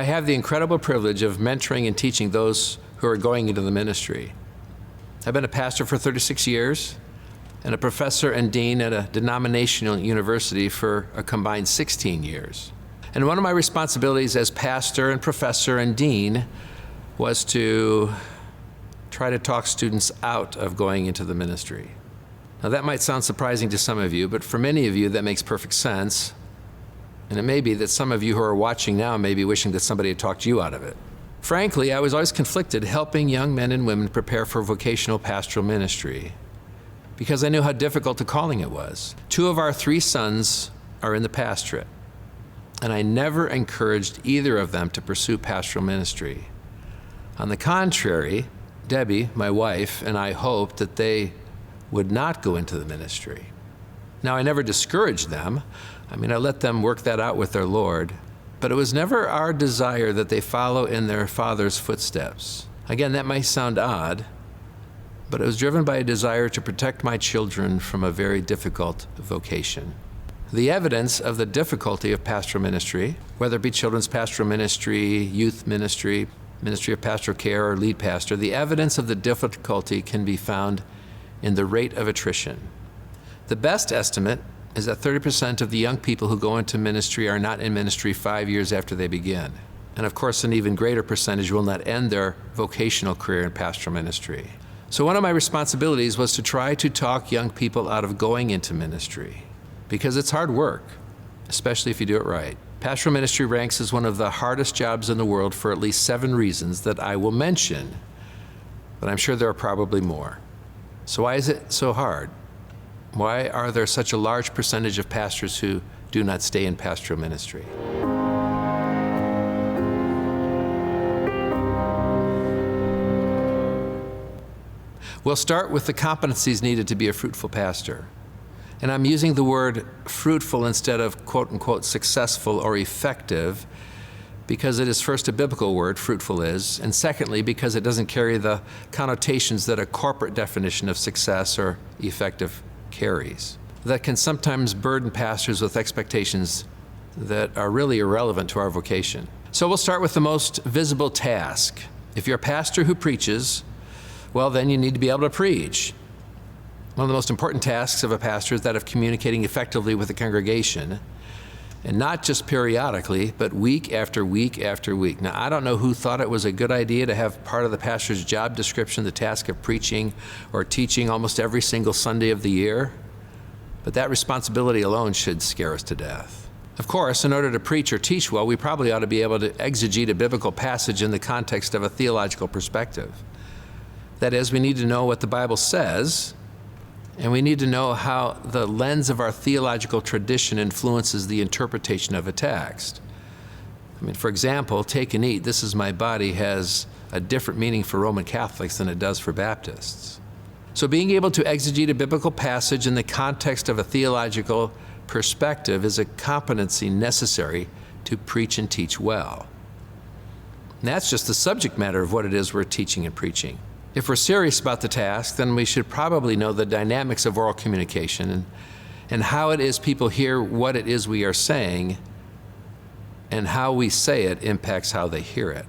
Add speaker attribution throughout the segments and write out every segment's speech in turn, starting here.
Speaker 1: I have the incredible privilege of mentoring and teaching those who are going into the ministry. I've been a pastor for 36 years and a professor and dean at a denominational university for a combined 16 years. And one of my responsibilities as pastor and professor and dean was to try to talk students out of going into the ministry. Now that might sound surprising to some of you, but for many of you that makes perfect sense. And it may be that some of you who are watching now may be wishing that somebody had talked you out of it. Frankly, I was always conflicted helping young men and women prepare for vocational pastoral ministry because I knew how difficult a calling it was. 2 of our 3 sons are in the pastorate, and I never encouraged either of them to pursue pastoral ministry. On the contrary, Debbie, my wife, and I hoped that they would not go into the ministry. Now, I never discouraged them. I let them work that out with their Lord. But it was never our desire that they follow in their father's footsteps. Again, that might sound odd, but it was driven by a desire to protect my children from a very difficult vocation. The evidence of the difficulty of pastoral ministry, whether it be children's pastoral ministry, youth ministry, ministry of pastoral care, or lead pastor, the evidence of the difficulty can be found in the rate of attrition. The best estimate is that 30% of the young people who go into ministry are not in ministry 5 years after they begin. And of course, an even greater percentage will not end their vocational career in pastoral ministry. So one of my responsibilities was to try to talk young people out of going into ministry, because it's hard work, especially if you do it right. Pastoral ministry ranks as one of the hardest jobs in the world for at least 7 reasons that I will mention, but I'm sure there are probably more. So why is it so hard? Why are there such a large percentage of pastors who do not stay in pastoral ministry? We'll start with the competencies needed to be a fruitful pastor. And I'm using the word fruitful instead of quote-unquote successful or effective because it is first a biblical word, fruitful is, and secondly because it doesn't carry the connotations that a corporate definition of success or effective carries, that can sometimes burden pastors with expectations that are really irrelevant to our vocation. So we'll start with the most visible task. If you're a pastor who preaches, well, then you need to be able to preach. One of the most important tasks of a pastor is that of communicating effectively with the congregation, and not just periodically, but week after week after week. Now, I don't know who thought it was a good idea to have part of the pastor's job description the task of preaching or teaching almost every single Sunday of the year, but that responsibility alone should scare us to death. Of course, in order to preach or teach well, we probably ought to be able to exegete a biblical passage in the context of a theological perspective. That is, we need to know what the Bible says, and we need to know how the lens of our theological tradition influences the interpretation of a text. For example, take and eat, this is my body, has a different meaning for Roman Catholics than it does for Baptists. So being able to exegete a biblical passage in the context of a theological perspective is a competency necessary to preach and teach well. And that's just the subject matter of what it is we're teaching and preaching. If we're serious about the task, then we should probably know the dynamics of oral communication and how it is people hear what it is we are saying, and how we say it impacts how they hear it.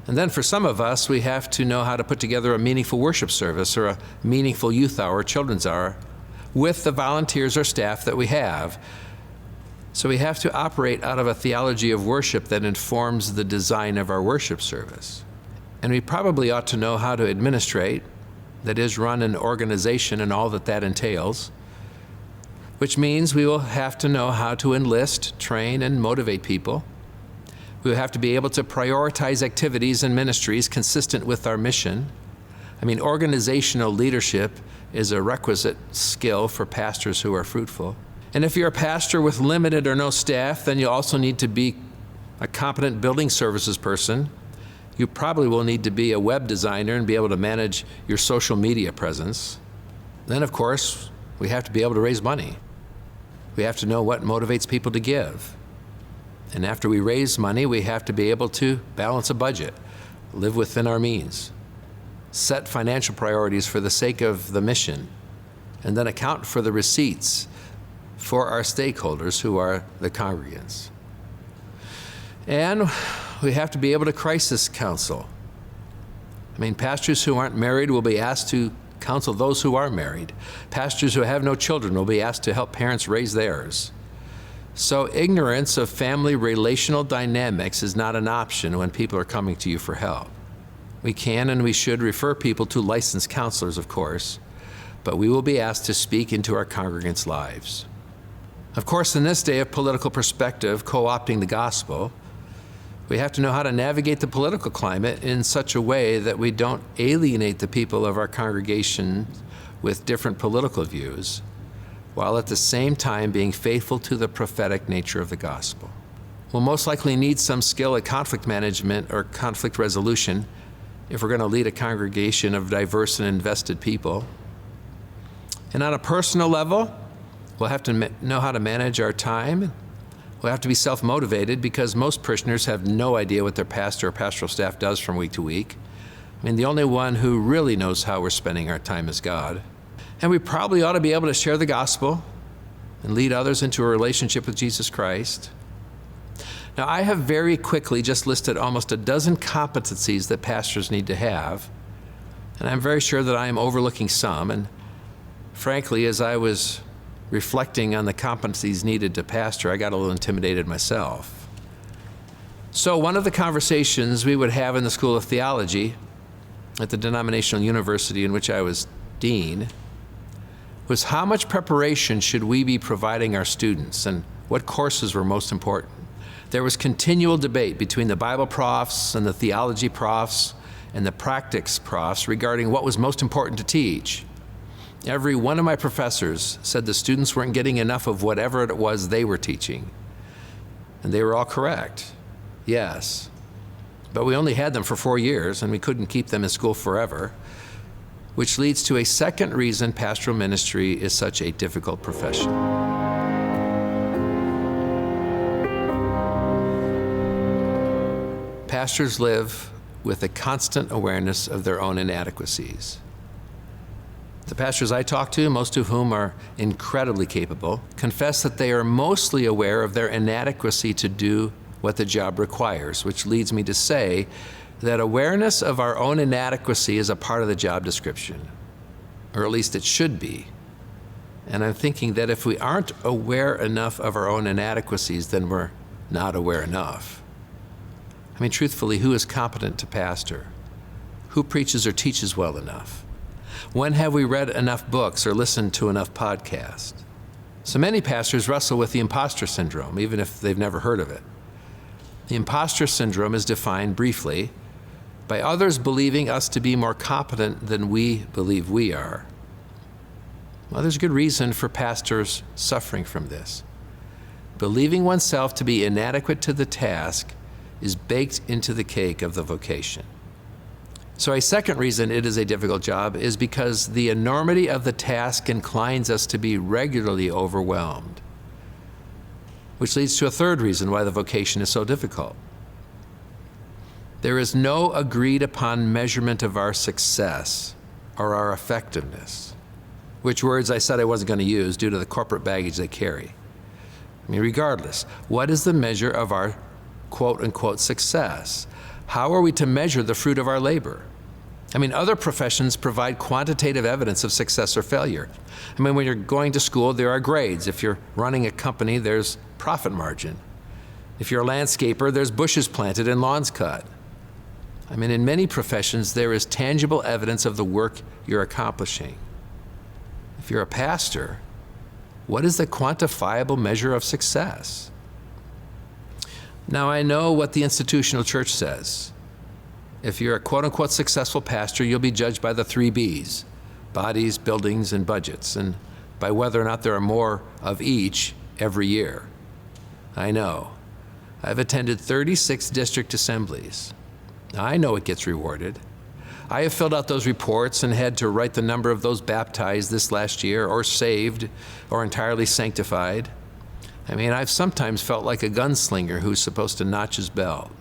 Speaker 1: And then for some of us, we have to know how to put together a meaningful worship service or a meaningful youth hour, children's hour, with the volunteers or staff that we have. So we have to operate out of a theology of worship that informs the design of our worship service. And we probably ought to know how to administrate, that is, run an organization and all that that entails, which means we will have to know how to enlist, train, and motivate people. We will have to be able to prioritize activities and ministries consistent with our mission. Organizational leadership is a requisite skill for pastors who are fruitful. And if you're a pastor with limited or no staff, then you also need to be a competent building services person. You probably will need to be a web designer and be able to manage your social media presence. Then, of course, we have to be able to raise money. We have to know what motivates people to give. And after we raise money, we have to be able to balance a budget, live within our means, set financial priorities for the sake of the mission, and then account for the receipts for our stakeholders who are the congregants. And we have to be able to crisis counsel. I mean, pastors who aren't married will be asked to counsel those who are married. Pastors who have no children will be asked to help parents raise theirs. So ignorance of family relational dynamics is not an option when people are coming to you for help. We can and we should refer people to licensed counselors, of course, but we will be asked to speak into our congregants' lives. Of course, in this day of political perspective, co-opting the gospel, we have to know how to navigate the political climate in such a way that we don't alienate the people of our congregation with different political views, while at the same time being faithful to the prophetic nature of the gospel. We'll most likely need some skill at conflict management or conflict resolution if we're going to lead a congregation of diverse and invested people. And on a personal level, we'll have to know how to manage our time. We'll have to be self-motivated because most parishioners have no idea what their pastor or pastoral staff does from week to week. I mean, the only one who really knows how we're spending our time is God. And we probably ought to be able to share the gospel and lead others into a relationship with Jesus Christ. Now, I have very quickly just listed almost a dozen competencies that pastors need to have, and I'm very sure that I am overlooking some. And frankly, as I was reflecting on the competencies needed to pastor, I got a little intimidated myself. So one of the conversations we would have in the School of Theology at the denominational university in which I was dean was how much preparation should we be providing our students and what courses were most important. There was continual debate between the Bible profs and the theology profs and the practice profs regarding what was most important to teach. Every one of my professors said the students weren't getting enough of whatever it was they were teaching. And they were all correct. Yes. But we only had them for 4 years and we couldn't keep them in school forever, which leads to a second reason pastoral ministry is such a difficult profession. Pastors live with a constant awareness of their own inadequacies. The pastors I talk to, most of whom are incredibly capable, confess that they are mostly aware of their inadequacy to do what the job requires, which leads me to say that awareness of our own inadequacy is a part of the job description, or at least it should be. And I'm thinking that if we aren't aware enough of our own inadequacies, then we're not aware enough. I mean, truthfully, who is competent to pastor? Who preaches or teaches well enough? When have we read enough books or listened to enough podcasts? So many pastors wrestle with the imposter syndrome, even if they've never heard of it. The imposter syndrome is defined briefly by others believing us to be more competent than we believe we are. Well, there's good reason for pastors suffering from this. Believing oneself to be inadequate to the task is baked into the cake of the vocation. So a second reason it is a difficult job is because the enormity of the task inclines us to be regularly overwhelmed, which leads to a third reason why the vocation is so difficult. There is no agreed upon measurement of our success or our effectiveness, which words I said I wasn't going to use due to the corporate baggage they carry. I mean, regardless, what is the measure of our quote-unquote success? How are we to measure the fruit of our labor? I mean, other professions provide quantitative evidence of success or failure. I mean, when you're going to school, there are grades. If you're running a company, there's profit margin. If you're a landscaper, there's bushes planted and lawns cut. I mean, in many professions, there is tangible evidence of the work you're accomplishing. If you're a pastor, what is the quantifiable measure of success? Now, I know what the institutional church says. If you're a quote-unquote successful pastor, you'll be judged by the 3 B's, bodies, buildings, and budgets, and by whether or not there are more of each every year. I know. I've attended 36 district assemblies. I know it gets rewarded. I have filled out those reports and had to write the number of those baptized this last year, or saved, or entirely sanctified. I mean, I've sometimes felt like a gunslinger who's supposed to notch his belt.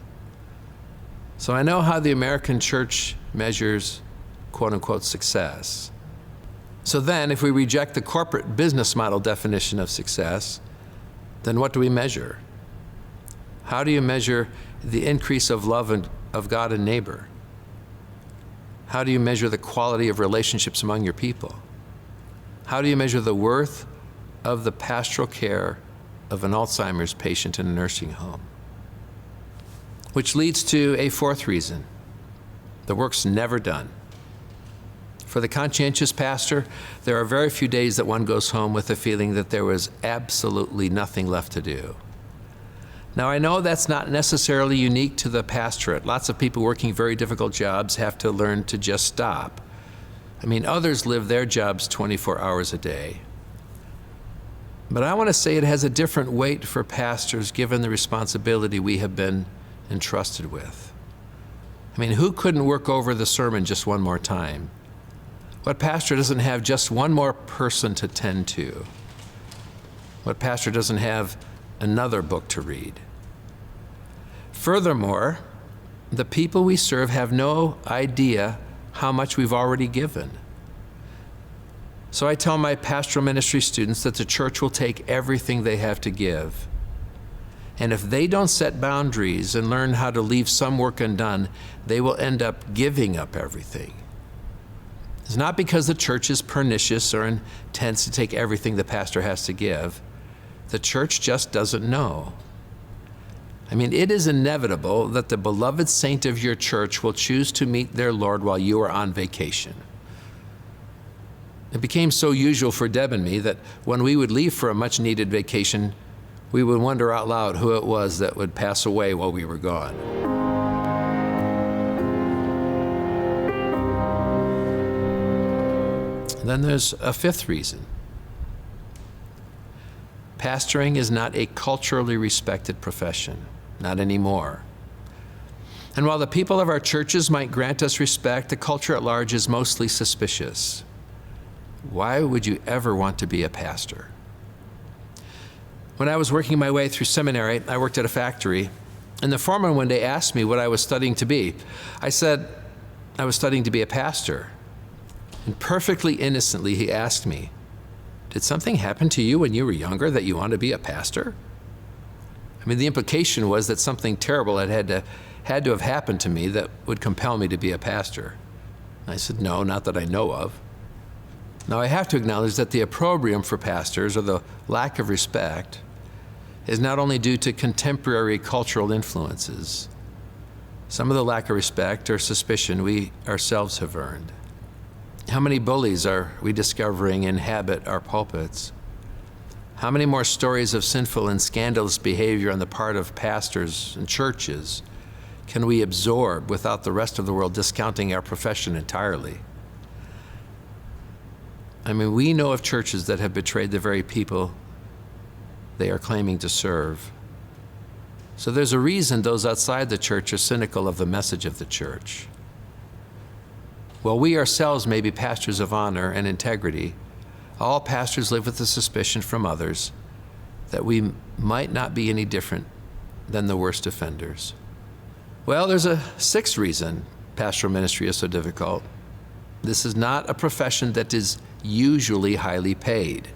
Speaker 1: So I know how the American church measures quote-unquote success. So then, if we reject the corporate business model definition of success, then what do we measure? How do you measure the increase of love of God and neighbor? How do you measure the quality of relationships among your people? How do you measure the worth of the pastoral care of an Alzheimer's patient in a nursing home? Which leads to a fourth reason: the work's never done. For the conscientious pastor, there are very few days that one goes home with the feeling that there was absolutely nothing left to do. Now, I know that's not necessarily unique to the pastorate. Lots of people working very difficult jobs have to learn to just stop. I mean, others live their jobs 24 hours a day. But I want to say it has a different weight for pastors given the responsibility we have been entrusted with. I mean, who couldn't work over the sermon just one more time? What pastor doesn't have just one more person to tend to? What pastor doesn't have another book to read? Furthermore, the people we serve have no idea how much we've already given. So I tell my pastoral ministry students that the church will take everything they have to give. And if they don't set boundaries and learn how to leave some work undone, they will end up giving up everything. It's not because the church is pernicious or intends to take everything the pastor has to give. The church just doesn't know. I mean, it is inevitable that the beloved saint of your church will choose to meet their Lord while you are on vacation. It became so usual for Deb and me that when we would leave for a much-needed vacation, we would wonder out loud who it was that would pass away while we were gone. And then there's a fifth reason. Pastoring is not a culturally respected profession, not anymore. And while the people of our churches might grant us respect, the culture at large is mostly suspicious. Why would you ever want to be a pastor? When I was working my way through seminary, I worked at a factory, and the foreman one day asked me what I was studying to be. I said I was studying to be a pastor. And perfectly innocently, he asked me, "Did something happen to you when you were younger that you want to be a pastor?" I mean, the implication was that something terrible had to have happened to me that would compel me to be a pastor. I said, "No, not that I know of." Now, I have to acknowledge that the opprobrium for pastors, or the lack of respect, is not only due to contemporary cultural influences. Some of the lack of respect or suspicion we ourselves have earned. How many bullies are we discovering inhabit our pulpits? How many more stories of sinful and scandalous behavior on the part of pastors and churches can we absorb without the rest of the world discounting our profession entirely? I mean, we know of churches that have betrayed the very people they are claiming to serve. So there's a reason those outside the church are cynical of the message of the church. While we ourselves may be pastors of honor and integrity, all pastors live with the suspicion from others that we might not be any different than the worst offenders. Well, there's a sixth reason pastoral ministry is so difficult. This is not a profession that is usually highly paid.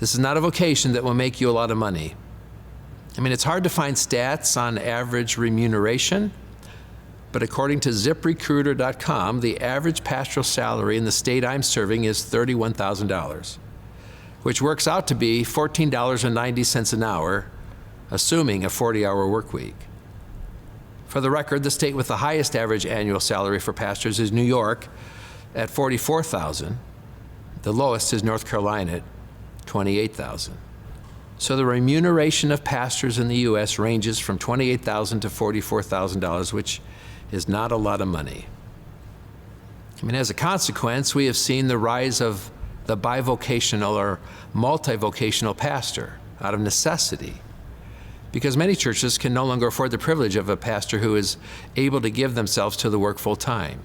Speaker 1: This is not a vocation that will make you a lot of money. I mean, it's hard to find stats on average remuneration, but according to ZipRecruiter.com, the average pastoral salary in the state I'm serving is $31,000, which works out to be $14.90 an hour, assuming a 40-hour work week. For the record, the state with the highest average annual salary for pastors is New York at $44,000. The lowest is North Carolina at $28,000. So the remuneration of pastors in the U.S. ranges from $28,000 to $44,000, which is not a lot of money. I mean, as a consequence, we have seen the rise of the bivocational or multivocational pastor out of necessity, because many churches can no longer afford the privilege of a pastor who is able to give themselves to the work full time.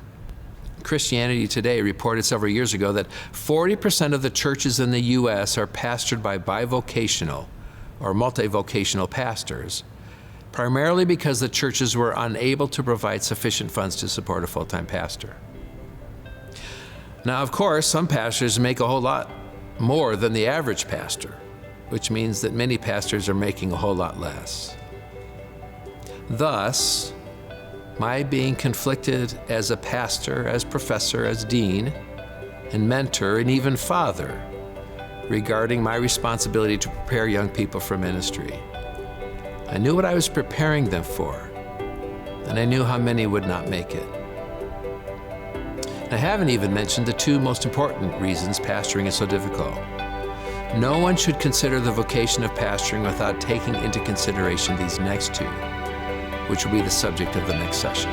Speaker 1: Christianity Today reported several years ago that 40% of the churches in the U.S. are pastored by bivocational or multivocational pastors, primarily because the churches were unable to provide sufficient funds to support a full-time pastor. Now, of course, some pastors make a whole lot more than the average pastor, which means that many pastors are making a whole lot less. Thus, my being conflicted as a pastor, as professor, as dean, and mentor, and even father, regarding my responsibility to prepare young people for ministry. I knew what I was preparing them for, and I knew how many would not make it. I haven't even mentioned the two most important reasons pastoring is so difficult. No one should consider the vocation of pastoring without taking into consideration these next two, which will be the subject of the next session.